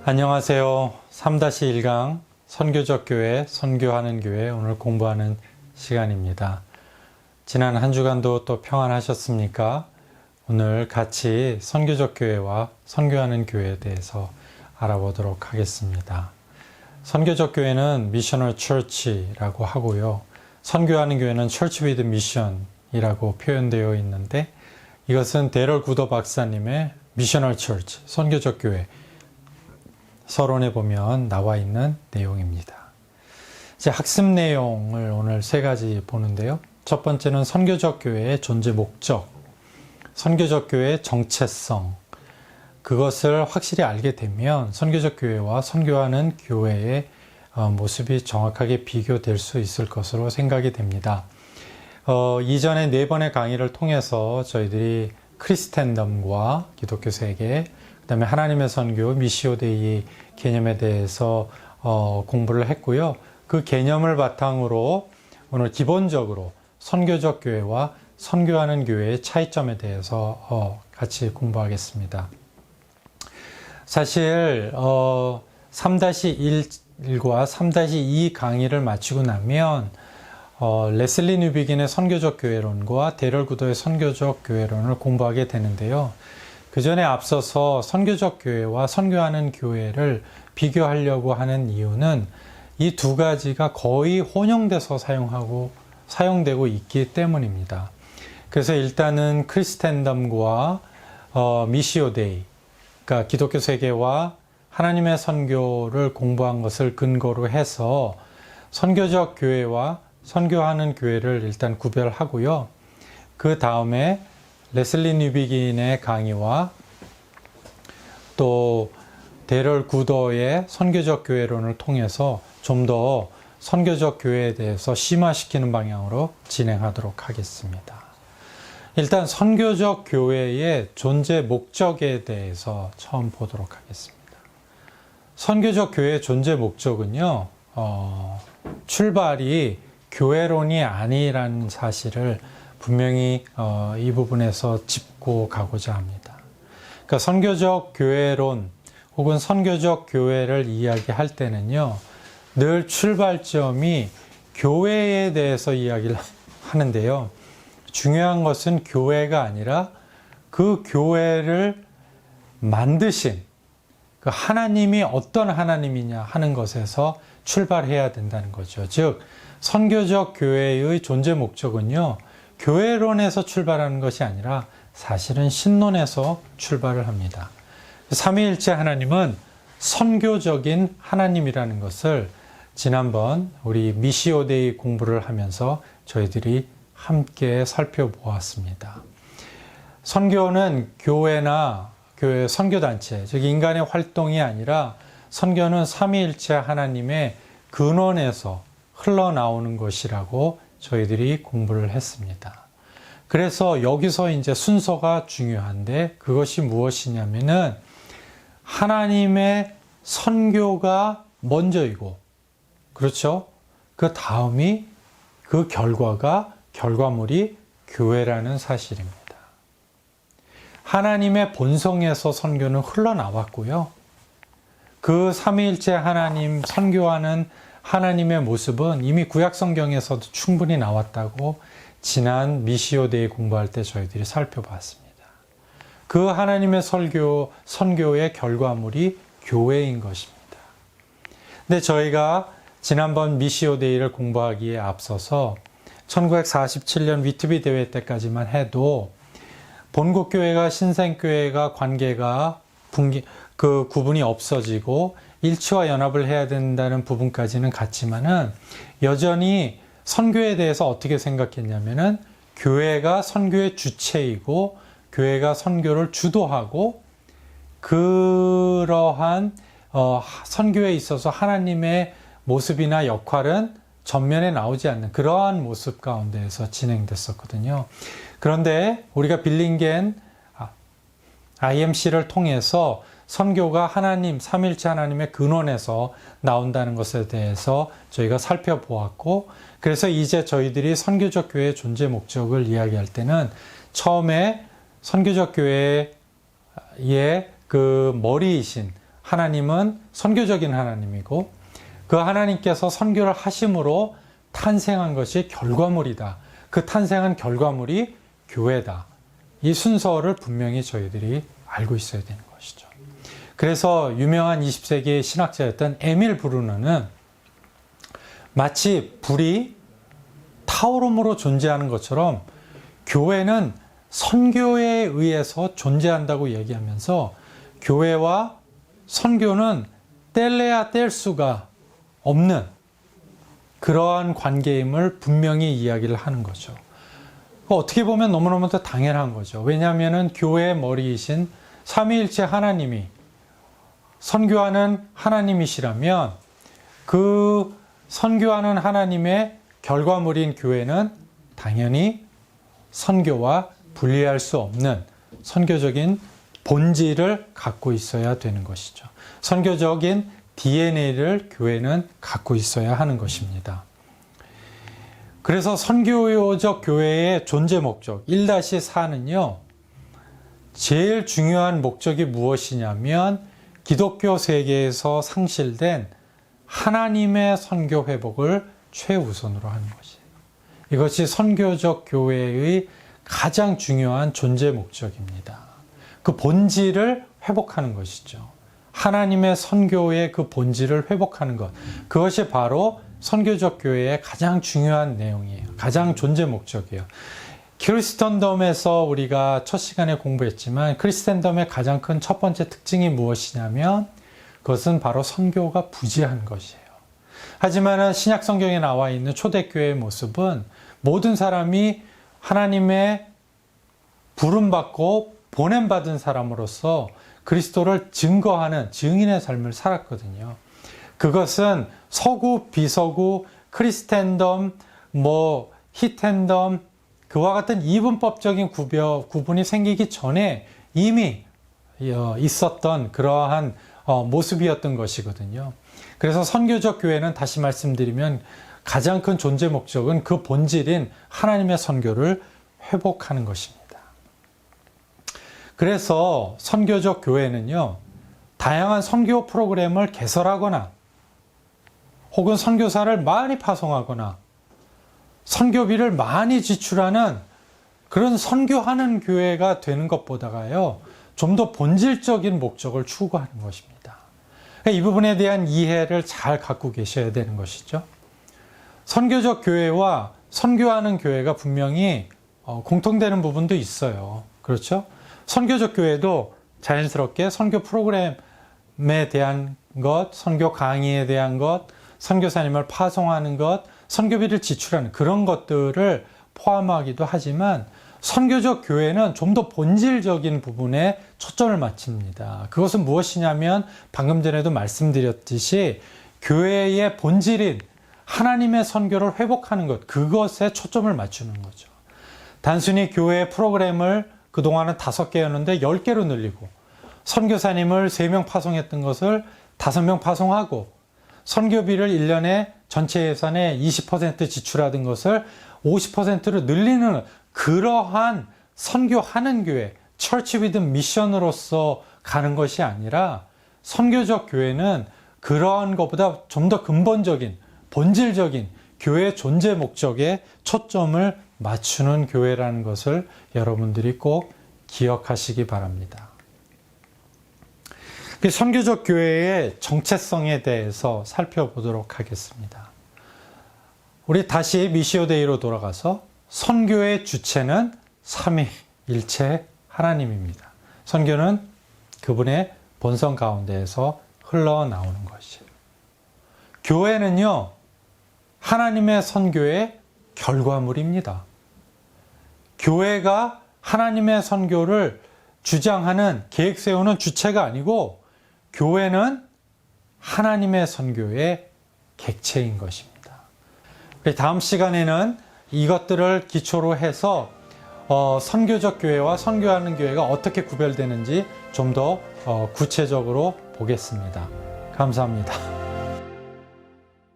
안녕하세요. 3-1강 선교적 교회, 선교하는 교회 오늘 공부하는 시간입니다. 지난 한 주간도 또 평안하셨습니까? 오늘 같이 선교적 교회와 선교하는 교회에 대해서 알아보도록 하겠습니다. 선교적 교회는 미셔널 처치라고 하고요. 선교하는 교회는 처치 위드 미션이라고 표현되어 있는데 이것은 데럴 구더 박사님의 미셔널 처치, 선교적 교회 서론에 보면 나와 있는 내용입니다. 이제 학습 내용을 오늘 세 가지 보는데요. 첫 번째는 선교적 교회의 존재 목적, 선교적 교회의 정체성, 그것을 확실히 알게 되면 선교적 교회와 선교하는 교회의 모습이 정확하게 비교될 수 있을 것으로 생각이 됩니다. 이전에 4번의 강의를 통해서 저희들이 크리스텐덤과 기독교 세계, 그 다음에 하나님의 선교, 미시오 데이 개념에 대해서 공부를 했고요. 그 개념을 바탕으로 오늘 기본적으로 선교적 교회와 선교하는 교회의 차이점에 대해서 같이 공부하겠습니다. 사실 3-1과 3-2 강의를 마치고 나면 레슬리 뉴비긴의 선교적 교회론과 데럴 구더의 선교적 교회론을 공부하게 되는데요. 그 전에 앞서서 선교적 교회와 선교하는 교회를 비교하려고 하는 이유는 이 두 가지가 거의 혼용돼서 사용되고 있기 때문입니다. 그래서 일단은 크리스텐덤과 미시오 데이, 그러니까 기독교 세계와 하나님의 선교를 공부한 것을 근거로 해서 선교적 교회와 선교하는 교회를 일단 구별하고요. 그 다음에 레슬리 뉴비긴의 강의와 또 데럴 구더의 선교적 교회론을 통해서 좀 더 선교적 교회에 대해서 심화시키는 방향으로 진행하도록 하겠습니다. 일단 선교적 교회의 존재 목적에 대해서 처음 보도록 하겠습니다. 선교적 교회의 존재 목적은요, 출발이 교회론이 아니라는 사실을 분명히 이 부분에서 짚고 가고자 합니다. 그러니까 선교적 교회론 혹은 선교적 교회를 이야기할 때는요, 늘 출발점이 교회에 대해서 이야기를 하는데요. 중요한 것은 교회가 아니라 그 교회를 만드신 그 하나님이 어떤 하나님이냐 하는 것에서 출발해야 된다는 거죠. 즉, 선교적 교회의 존재 목적은요, 교회론에서 출발하는 것이 아니라 사실은 신론에서 출발을 합니다. 삼위일체 하나님은 선교적인 하나님이라는 것을 지난번 우리 미시오 데이 공부를 하면서 저희들이 함께 살펴보았습니다. 선교는 교회나 교회 선교단체, 즉 인간의 활동이 아니라 선교는 삼위일체 하나님의 근원에서 흘러나오는 것이라고 저희들이 공부를 했습니다. 그래서 여기서 이제 순서가 중요한데 그것이 무엇이냐면은 하나님의 선교가 먼저이고, 그렇죠? 그 다음이 그 결과물이 교회라는 사실입니다. 하나님의 본성에서 선교는 흘러나왔고요. 그 삼위일체 하나님 선교하는 하나님의 모습은 이미 구약 성경에서도 충분히 나왔다고 지난 미시오 데이 공부할 때 저희들이 살펴봤습니다. 그 하나님의 선교의 결과물이 교회인 것입니다. 근데 저희가 지난번 미시오 데이를 공부하기에 앞서서 1947년 위트비 대회 때까지만 해도 본국교회가 신생교회가 관계가 그 구분이 없어지고 일치와 연합을 해야 된다는 부분까지는 같지만은 여전히 선교에 대해서 어떻게 생각했냐면은 교회가 선교의 주체이고 교회가 선교를 주도하고 그러한 선교에 있어서 하나님의 모습이나 역할은 전면에 나오지 않는 그러한 모습 가운데에서 진행됐었거든요. 그런데 우리가 빌링겐 IMC를 통해서 선교가 하나님, 삼일체 하나님의 근원에서 나온다는 것에 대해서 저희가 살펴보았고, 그래서 이제 저희들이 선교적 교회의 존재 목적을 이야기할 때는 처음에 선교적 교회의 그 머리이신 하나님은 선교적인 하나님이고 그 하나님께서 선교를 하심으로 탄생한 것이 결과물이다. 그 탄생한 결과물이 교회다. 이 순서를 분명히 저희들이 알고 있어야 되는 것이죠. 그래서 유명한 20세기 신학자였던 에밀 브루너는 마치 불이 타오름으로 존재하는 것처럼 교회는 선교에 의해서 존재한다고 얘기하면서 교회와 선교는 뗄래야 뗄 수가 없는 그러한 관계임을 분명히 이야기를 하는 거죠. 어떻게 보면 너무너무 당연한 거죠. 왜냐하면 교회의 머리이신 삼위일체 하나님이 선교하는 하나님이시라면 그 선교하는 하나님의 결과물인 교회는 당연히 선교와 분리할 수 없는 선교적인 본질을 갖고 있어야 되는 것이죠. 선교적인 DNA를 교회는 갖고 있어야 하는 것입니다. 그래서 선교적 교회의 존재 목적 1-4는요. 제일 중요한 목적이 무엇이냐면 기독교 세계에서 상실된 하나님의 선교 회복을 최우선으로 하는 것이에요. 이것이 선교적 교회의 가장 중요한 존재 목적입니다. 그 본질을 회복하는 것이죠. 하나님의 선교의 그 본질을 회복하는 것. 그것이 바로 선교적 교회의 가장 중요한 내용이에요. 가장 존재 목적이에요. 크리스턴덤에서 우리가 첫 시간에 공부했지만 크리스턴덤의 가장 큰 첫 번째 특징이 무엇이냐면 그것은 바로 선교가 부재한 것이에요. 하지만 신약 성경에 나와 있는 초대교회의 모습은 모든 사람이 하나님의 부름받고 보냄받은 사람으로서 그리스도를 증거하는 증인의 삶을 살았거든요. 그것은 서구, 비서구, 크리스텐덤, 히텐덤 그와 같은 이분법적인 구분이 생기기 전에 이미 있었던 그러한 모습이었던 것이거든요. 그래서 선교적 교회는 다시 말씀드리면 가장 큰 존재 목적은 그 본질인 하나님의 선교를 회복하는 것입니다. 그래서 선교적 교회는요, 다양한 선교 프로그램을 개설하거나 혹은 선교사를 많이 파송하거나 선교비를 많이 지출하는 그런 선교하는 교회가 되는 것보다가요, 좀 더 본질적인 목적을 추구하는 것입니다. 이 부분에 대한 이해를 잘 갖고 계셔야 되는 것이죠. 선교적 교회와 선교하는 교회가 분명히 공통되는 부분도 있어요. 그렇죠? 선교적 교회도 자연스럽게 선교 프로그램에 대한 것, 선교 강의에 대한 것, 선교사님을 파송하는 것, 선교비를 지출하는 그런 것들을 포함하기도 하지만 선교적 교회는 좀 더 본질적인 부분에 초점을 맞춥니다. 그것은 무엇이냐면 방금 전에도 말씀드렸듯이 교회의 본질인 하나님의 선교를 회복하는 것, 그것에 초점을 맞추는 거죠. 단순히 교회 프로그램을 그동안은 5개였는데 10개로 늘리고 선교사님을 3명 파송했던 것을 5명 파송하고 선교비를 1년에 전체 예산의 20% 지출하던 것을 50%로 늘리는 그러한 선교하는 교회, Church with Mission으로서 가는 것이 아니라 선교적 교회는 그러한 것보다 좀 더 근본적인, 본질적인 교회 존재 목적에 초점을 맞추는 교회라는 것을 여러분들이 꼭 기억하시기 바랍니다. 선교적 교회의 정체성에 대해서 살펴보도록 하겠습니다. 우리 다시 미시오데이로 돌아가서 선교의 주체는 삼위일체 하나님입니다. 선교는 그분의 본성 가운데에서 흘러나오는 것이에요. 교회는요, 하나님의 선교의 결과물입니다. 교회가 하나님의 선교를 주장하는, 계획 세우는 주체가 아니고 교회는 하나님의 선교의 객체인 것입니다. 다음 시간에는 이것들을 기초로 해서 선교적 교회와 선교하는 교회가 어떻게 구별되는지 좀 더 구체적으로 보겠습니다. 감사합니다.